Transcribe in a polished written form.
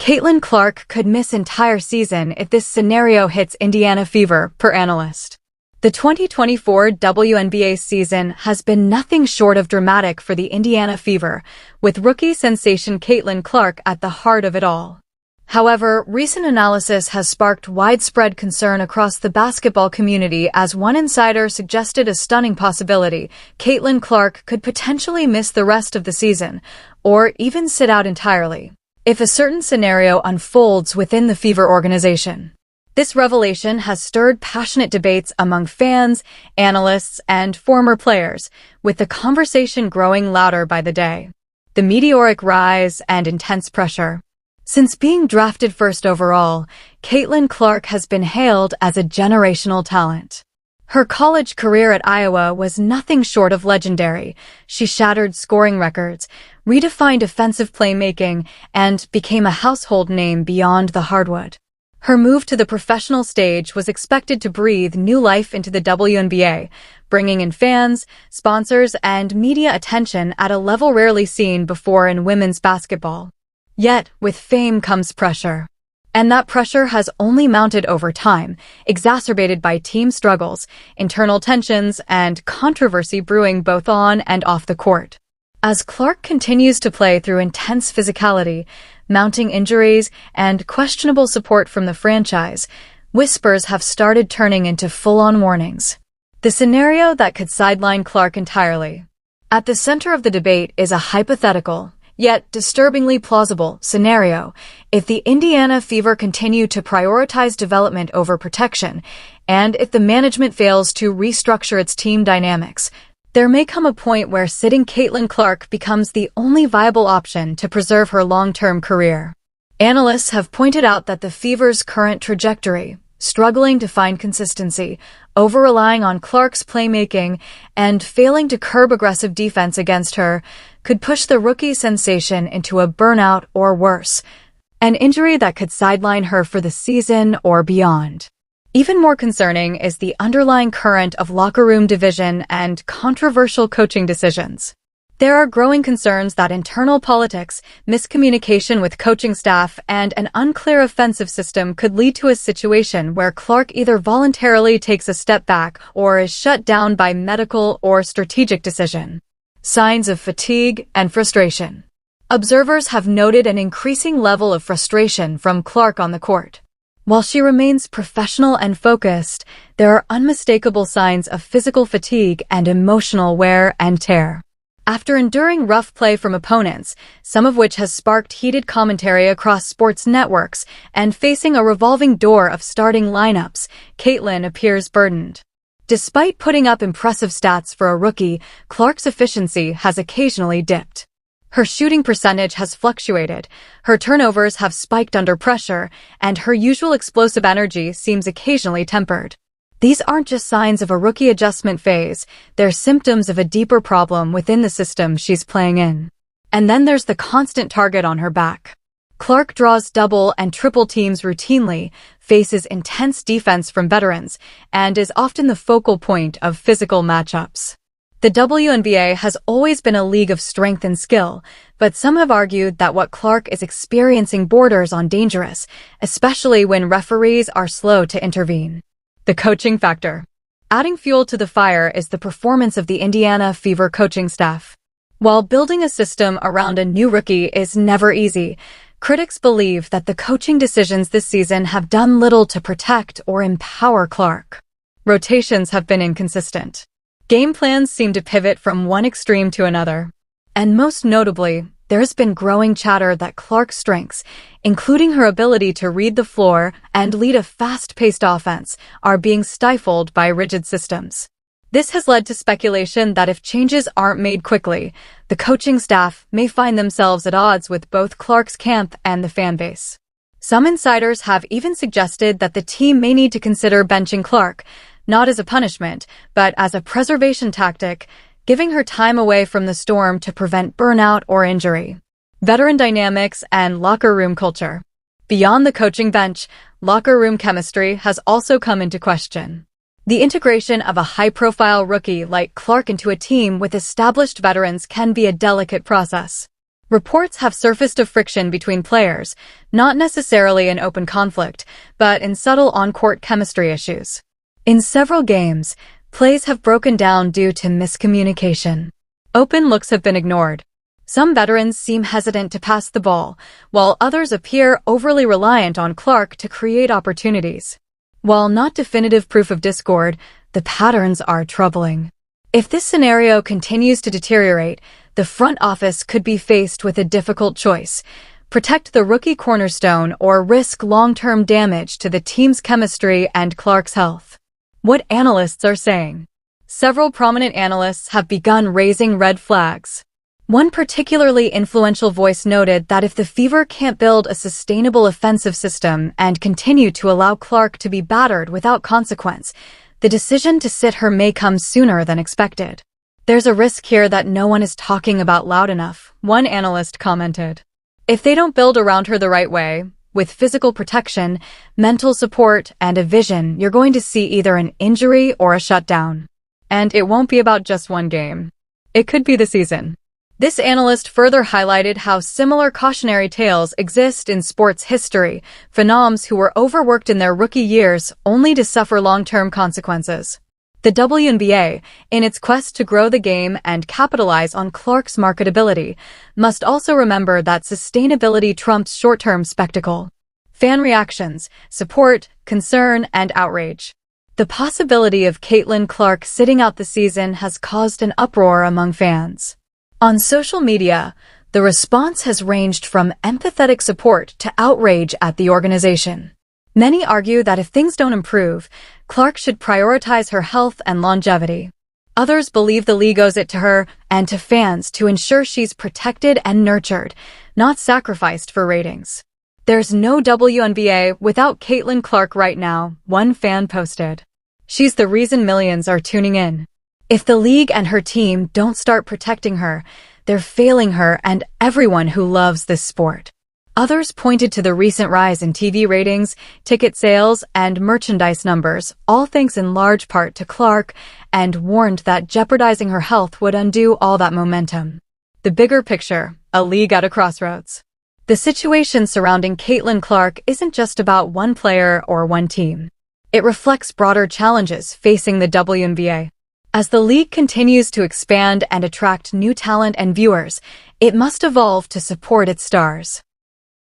Caitlin Clark could miss entire season if this scenario hits Indiana fever, per Analyst. The 2024 WNBA season has been nothing short of dramatic for the Indiana Fever, with rookie sensation Caitlin Clark at the heart of it all. However, recent analysis has sparked widespread concern across the basketball community as one insider suggested a stunning possibility: Caitlin Clark could potentially miss the rest of the season, or even sit out entirely, if a certain scenario unfolds within the Fever organization. This revelation has stirred passionate debates among fans, analysts, and former players, with the conversation growing louder by the day. The meteoric rise and intense pressure. Since being drafted first overall, Caitlin Clark has been hailed as a generational talent. Her college career at Iowa was nothing short of legendary. She shattered scoring records, redefined offensive playmaking, and became a household name beyond the hardwood. Her move to the professional stage was expected to breathe new life into the WNBA, bringing in fans, sponsors, and media attention at a level rarely seen before in women's basketball. Yet, with fame comes pressure. And that pressure has only mounted over time, exacerbated by team struggles, internal tensions, and controversy brewing both on and off the court. As Clark continues to play through intense physicality, mounting injuries, and questionable support from the franchise, whispers have started turning into full-on warnings. The scenario that could sideline Clark entirely. At the center of the debate is a hypothetical, yet disturbingly plausible, scenario: if the Indiana Fever continue to prioritize development over protection, and if the management fails to restructure its team dynamics, there may come a point where sitting Caitlin Clark becomes the only viable option to preserve her long-term career. Analysts have pointed out that the Fever's current trajectory, struggling to find consistency, over-relying on Clark's playmaking, and failing to curb aggressive defense against her, could push the rookie sensation into a burnout or worse, an injury that could sideline her for the season or beyond. Even more concerning is the underlying current of locker room division and controversial coaching decisions. There are growing concerns that internal politics, miscommunication with coaching staff, and an unclear offensive system could lead to a situation where Clark either voluntarily takes a step back or is shut down by medical or strategic decision. Signs of fatigue and frustration. Observers have noted an increasing level of frustration from Clark on the court. While she remains professional and focused, there are unmistakable signs of physical fatigue and emotional wear and tear. After enduring rough play from opponents, some of which has sparked heated commentary across sports networks, and facing a revolving door of starting lineups, Caitlin appears burdened. Despite putting up impressive stats for a rookie, Clark's efficiency has occasionally dipped. Her shooting percentage has fluctuated, her turnovers have spiked under pressure, and her usual explosive energy seems occasionally tempered. These aren't just signs of a rookie adjustment phase, they're symptoms of a deeper problem within the system she's playing in. And then there's the constant target on her back. Clark draws double and triple teams routinely, faces intense defense from veterans, and is often the focal point of physical matchups. The WNBA has always been a league of strength and skill, but some have argued that what Clark is experiencing borders on dangerous, especially when referees are slow to intervene. The coaching factor. Adding fuel to the fire is the performance of the Indiana Fever coaching staff. While building a system around a new rookie is never easy, critics believe that the coaching decisions this season have done little to protect or empower Clark. Rotations have been inconsistent. Game plans seem to pivot from one extreme to another. And most notably, there has been growing chatter that Clark's strengths, including her ability to read the floor and lead a fast-paced offense, are being stifled by rigid systems. This has led to speculation that if changes aren't made quickly, the coaching staff may find themselves at odds with both Clark's camp and the fanbase. Some insiders have even suggested that the team may need to consider benching Clark, not as a punishment, but as a preservation tactic, giving her time away from the storm to prevent burnout or injury. Veteran dynamics and locker room culture. Beyond the coaching bench, locker room chemistry has also come into question. The integration of a high-profile rookie like Clark into a team with established veterans can be a delicate process. Reports have surfaced of friction between players, not necessarily in open conflict, but in subtle on-court chemistry issues. In several games, plays have broken down due to miscommunication. Open looks have been ignored. Some veterans seem hesitant to pass the ball, while others appear overly reliant on Clark to create opportunities. While not definitive proof of discord, the patterns are troubling. If this scenario continues to deteriorate, the front office could be faced with a difficult choice: protect the rookie cornerstone or risk long-term damage to the team's chemistry and Clark's health. What analysts are saying. Several prominent analysts have begun raising red flags. One particularly influential voice noted that if the Fever can't build a sustainable offensive system and continue to allow Clark to be battered without consequence, the decision to sit her may come sooner than expected. There's a risk here that no one is talking about loud enough, one analyst commented. If they don't build around her the right way, with physical protection, mental support, and a vision, you're going to see either an injury or a shutdown. And it won't be about just one game. It could be the season. This analyst further highlighted how similar cautionary tales exist in sports history, phenoms who were overworked in their rookie years only to suffer long-term consequences. The WNBA, in its quest to grow the game and capitalize on Clark's marketability, must also remember that sustainability trumps short-term spectacle. Fan reactions, support, concern, and outrage. The possibility of Caitlin Clark sitting out the season has caused an uproar among fans. On social media, the response has ranged from empathetic support to outrage at the organization. Many argue that if things don't improve, Clark should prioritize her health and longevity. Others believe the league owes it to her and to fans to ensure she's protected and nurtured, not sacrificed for ratings. There's no WNBA without Caitlin Clark right now, one fan posted. She's the reason millions are tuning in. If the league and her team don't start protecting her, they're failing her and everyone who loves this sport. Others pointed to the recent rise in TV ratings, ticket sales, and merchandise numbers, all thanks in large part to Clark, and warned that jeopardizing her health would undo all that momentum. The bigger picture, a league at a crossroads. The situation surrounding Caitlin Clark isn't just about one player or one team. It reflects broader challenges facing the WNBA. As the league continues to expand and attract new talent and viewers, it must evolve to support its stars.